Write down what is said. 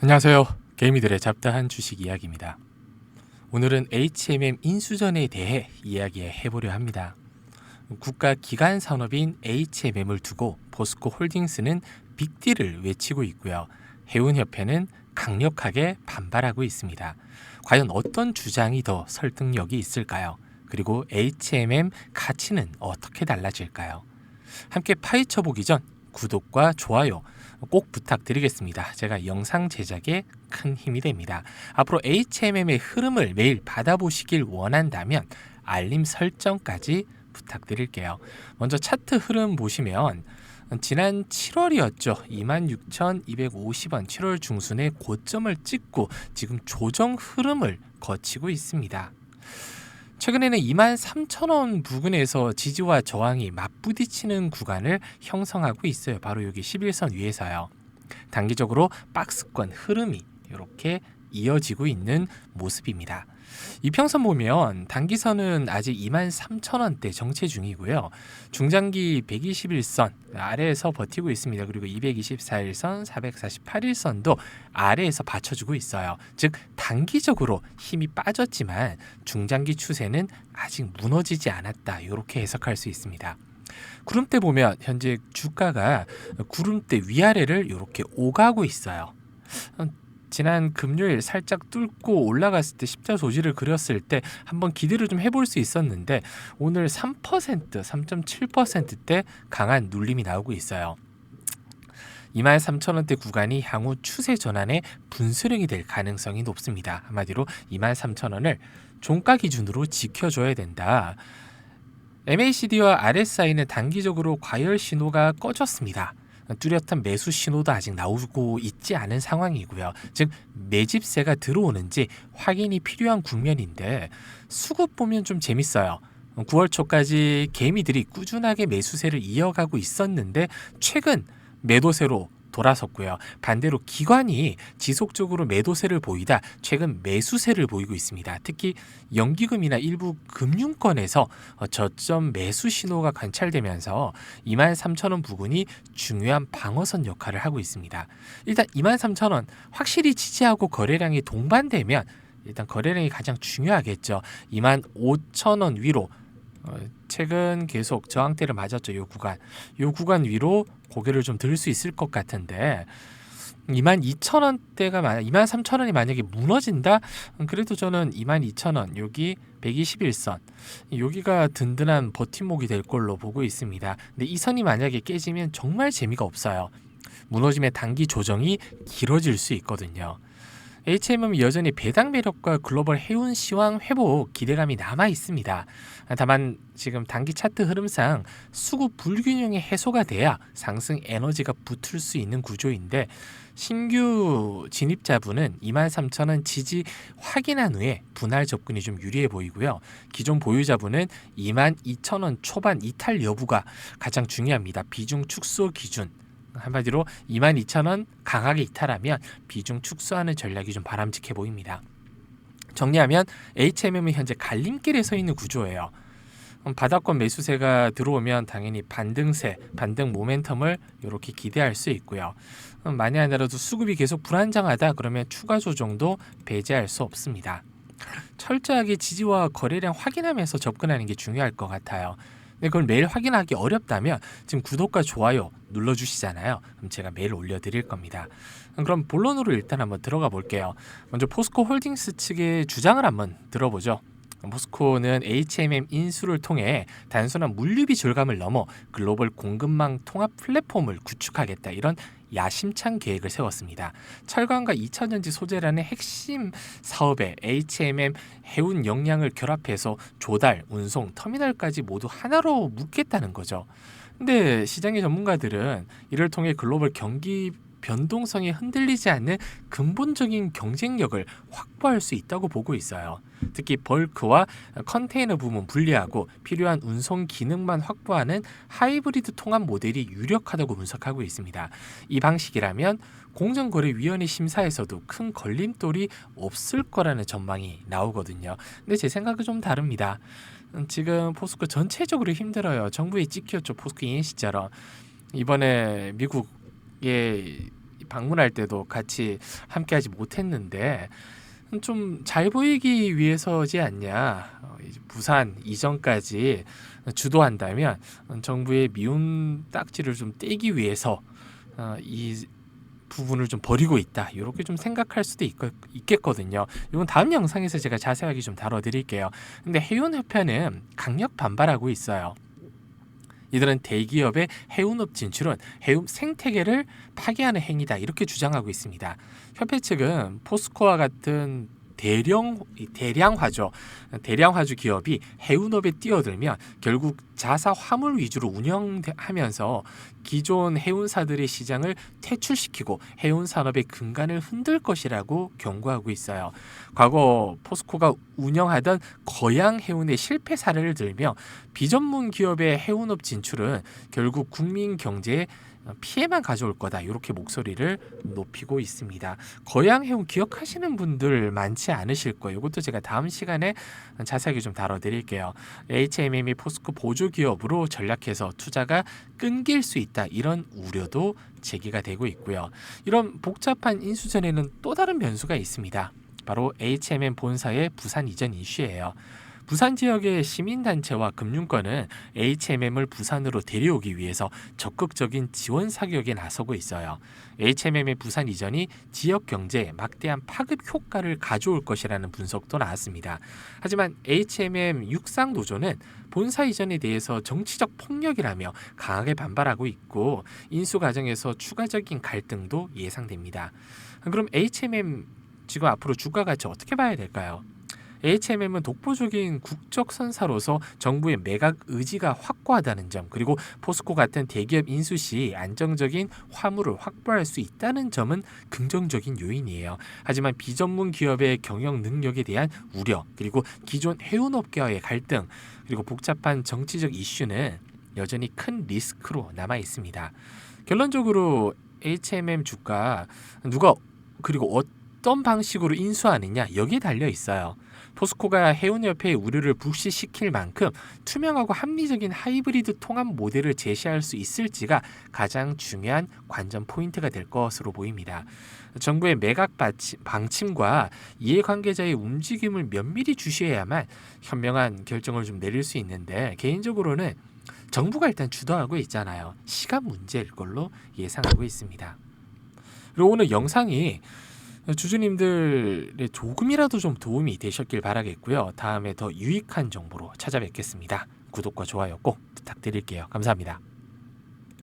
안녕하세요. 개미들의 잡다한 주식 이야기입니다. 오늘은 HMM 인수전에 대해 이야기해보려 합니다. 국가 기관 산업인 HMM을 두고 포스코 홀딩스는 빅딜을 외치고 있고요. 해운협회는 강력하게 반발하고 있습니다. 과연 어떤 주장이 더 설득력이 있을까요? 그리고 HMM 가치는 어떻게 달라질까요? 함께 파헤쳐보기 전 구독과 좋아요 꼭 부탁드리겠습니다. 제가 영상 제작에 큰 힘이 됩니다. 앞으로 HMM의 흐름을 매일 받아보시길 원한다면 알림 설정까지 부탁드릴게요. 먼저 차트 흐름 보시면 지난 7월이었죠. 26,250원 7월 중순에 고점을 찍고 지금 조정 흐름을 거치고 있습니다. 최근에는 23,000원 부근에서 지지와 저항이 맞부딪히는 구간을 형성하고 있어요. 바로 여기 11선 위에서요. 단기적으로 박스권 흐름이 이렇게 이어지고 있는 모습입니다. 이평선 보면 단기선은 아직 23,000원대 정체 중이고요. 중장기 121선 아래에서 버티고 있습니다. 그리고 224일선, 448일선도 아래에서 받쳐주고 있어요. 즉 단기적으로 힘이 빠졌지만 중장기 추세는 아직 무너지지 않았다. 이렇게 해석할 수 있습니다. 구름대 보면 현재 주가가 구름대 위아래를 이렇게 오가고 있어요. 지난 금요일 살짝 뚫고 올라갔을 때 십자 조지를 그렸을 때 한번 기대를 좀 해볼 수 있었는데 오늘 3%, 3.7%대 강한 눌림이 나오고 있어요. 23,000원대 구간이 향후 추세 전환의 분수령이 될 가능성이 높습니다. 한마디로 23,000원을 종가 기준으로 지켜줘야 된다. MACD와 RSI는 단기적으로 과열 신호가 꺼졌습니다. 뚜렷한 매수 신호도 아직 나오고 있지 않은 상황이고요. 즉 매집세가 들어오는지 확인이 필요한 국면인데 수급 보면 좀 재밌어요. 9월 초까지 개미들이 꾸준하게 매수세를 이어가고 있었는데 최근 매도세로 돌아섰고요. 반대로 기관이 지속적으로 매도세를 보이다 최근 매수세를 보이고 있습니다. 특히 연기금이나 일부 금융권에서 저점 매수 신호가 관찰되면서 23,000원 부근이 중요한 방어선 역할을 하고 있습니다. 일단 23,000원 확실히 지지하고 거래량이 동반되면 일단 거래량이 가장 중요하겠죠. 25,000원 위로 최근 계속 저항대를 맞았죠. 요 구간 위로 고개를 좀 들 수 있을 것 같은데 22,000원대가 23,000원이 만약에 무너진다? 그래도 저는 22,000원 여기 121선 여기가 든든한 버팀목이 될 걸로 보고 있습니다. 근데 이 선이 만약에 깨지면 정말 재미가 없어요. 무너짐의 단기 조정이 길어질 수 있거든요. HMM은 여전히 배당 매력과 글로벌 해운 시황 회복 기대감이 남아 있습니다. 다만 지금 단기 차트 흐름상 수급 불균형이 해소가 돼야 상승 에너지가 붙을 수 있는 구조인데 신규 진입자분은 23,000원 지지 확인한 후에 분할 접근이 좀 유리해 보이고요. 기존 보유자분은 22,000원 초반 이탈 여부가 가장 중요합니다. 비중 축소 기준 한마디로 22,000원 강하게 이탈하면 비중 축소하는 전략이 좀 바람직해 보입니다. 정리하면 HMM은 현재 갈림길에 서 있는 구조예요. 바닥권 매수세가 들어오면 당연히 반등 모멘텀을 이렇게 기대할 수 있고요. 만약 아니라도 수급이 계속 불안정하다 그러면 추가 조정도 배제할 수 없습니다. 철저하게 지지와 거래량 확인하면서 접근하는 게 중요할 것 같아요. 근데 그걸 매일 확인하기 어렵다면 지금 구독과 좋아요 눌러주시잖아요. 그럼 제가 매일 올려드릴 겁니다. 그럼 본론으로 일단 한번 들어가 볼게요. 먼저 포스코 홀딩스 측의 주장을 한번 들어보죠. 포스코는 HMM 인수를 통해 단순한 물류비 절감을 넘어 글로벌 공급망 통합 플랫폼을 구축하겠다 이런 야심찬 계획을 세웠습니다. 철강과 2차전지 소재라는 핵심 사업에 HMM 해운 역량을 결합해서 조달, 운송, 터미널까지 모두 하나로 묶겠다는 거죠. 근데 시장의 전문가들은 이를 통해 글로벌 경기 변동성이 흔들리지 않는 근본적인 경쟁력을 확보할 수 있다고 보고 있어요. 특히 벌크와 컨테이너 부문 분리하고 필요한 운송 기능만 확보하는 하이브리드 통합 모델이 유력하다고 분석하고 있습니다. 이 방식이라면 공정거래위원회 심사에서도 큰 걸림돌이 없을 거라는 전망이 나오거든요. 근데 제 생각은 좀 다릅니다. 지금 포스코 전체적으로 힘들어요. 정부에 찍혔죠. 포스코 ENC처럼. 이번에 미국의 방문할 때도 같이 함께하지 못했는데 좀 잘 보이기 위해서지 않냐. 이제 부산 이전까지 주도한다면 정부의 미운 딱지를 좀 떼기 위해서 이 부분을 좀 버리고 있다. 이렇게 좀 생각할 수도 있겠거든요. 이건 다음 영상에서 제가 자세하게 좀 다뤄드릴게요. 근데 해운협회는 강력 반발하고 있어요. 이들은 대기업의 해운업 진출은 해운 생태계를 파괴하는 행위다 이렇게 주장하고 있습니다. 협회 측은 포스코와 같은 대량화주 기업이 해운업에 뛰어들면 결국 자사 화물 위주로 운영하면서 기존 해운사들의 시장을 퇴출시키고 해운 산업의 근간을 흔들 것이라고 경고하고 있어요. 과거 포스코가 운영하던 거양 해운의 실패 사례를 들며 비전문 기업의 해운업 진출은 결국 국민 경제에 피해만 가져올 거다 이렇게 목소리를 높이고 있습니다. 거양 해운 기억하시는 분들 많지 않으실 거예요. 이것도 제가 다음 시간에 자세하게 좀 다뤄드릴게요. HMM이 포스코 보조 기업으로 전략해서 투자가 끊길 수 있다 이런 우려도 제기가 되고 있고요. 이런 복잡한 인수전에는 또 다른 변수가 있습니다. 바로 HMM 본사의 부산 이전 이슈예요. 부산 지역의 시민단체와 금융권은 HMM을 부산으로 데려오기 위해서 적극적인 지원 사격에 나서고 있어요. HMM의 부산 이전이 지역 경제에 막대한 파급 효과를 가져올 것이라는 분석도 나왔습니다. 하지만 HMM 육상노조는 본사 이전에 대해서 정치적 폭력이라며 강하게 반발하고 있고 인수 과정에서 추가적인 갈등도 예상됩니다. 그럼 HMM 지금 앞으로 주가 가치 어떻게 봐야 될까요? HMM은 독보적인 국적 선사로서 정부의 매각 의지가 확고하다는 점, 그리고 포스코 같은 대기업 인수 시 안정적인 화물을 확보할 수 있다는 점은 긍정적인 요인이에요. 하지만 비전문 기업의 경영 능력에 대한 우려, 그리고 기존 해운업계와의 갈등, 그리고 복잡한 정치적 이슈는 여전히 큰 리스크로 남아 있습니다. 결론적으로 HMM 주가 누가 그리고 어떤 방식으로 인수하느냐 여기에 달려 있어요. 포스코가 해운협회의 우려를 불식시킬 만큼 투명하고 합리적인 하이브리드 통합 모델을 제시할 수 있을지가 가장 중요한 관전 포인트가 될 것으로 보입니다. 정부의 매각 방침과 이해관계자의 움직임을 면밀히 주시해야만 현명한 결정을 좀 내릴 수 있는데 개인적으로는 정부가 일단 주도하고 있잖아요. 시간 문제일 걸로 예상하고 있습니다. 그리고 오늘 영상이 주주님들의 조금이라도 좀 도움이 되셨길 바라겠고요. 다음에 더 유익한 정보로 찾아뵙겠습니다. 구독과 좋아요 꼭 부탁드릴게요. 감사합니다.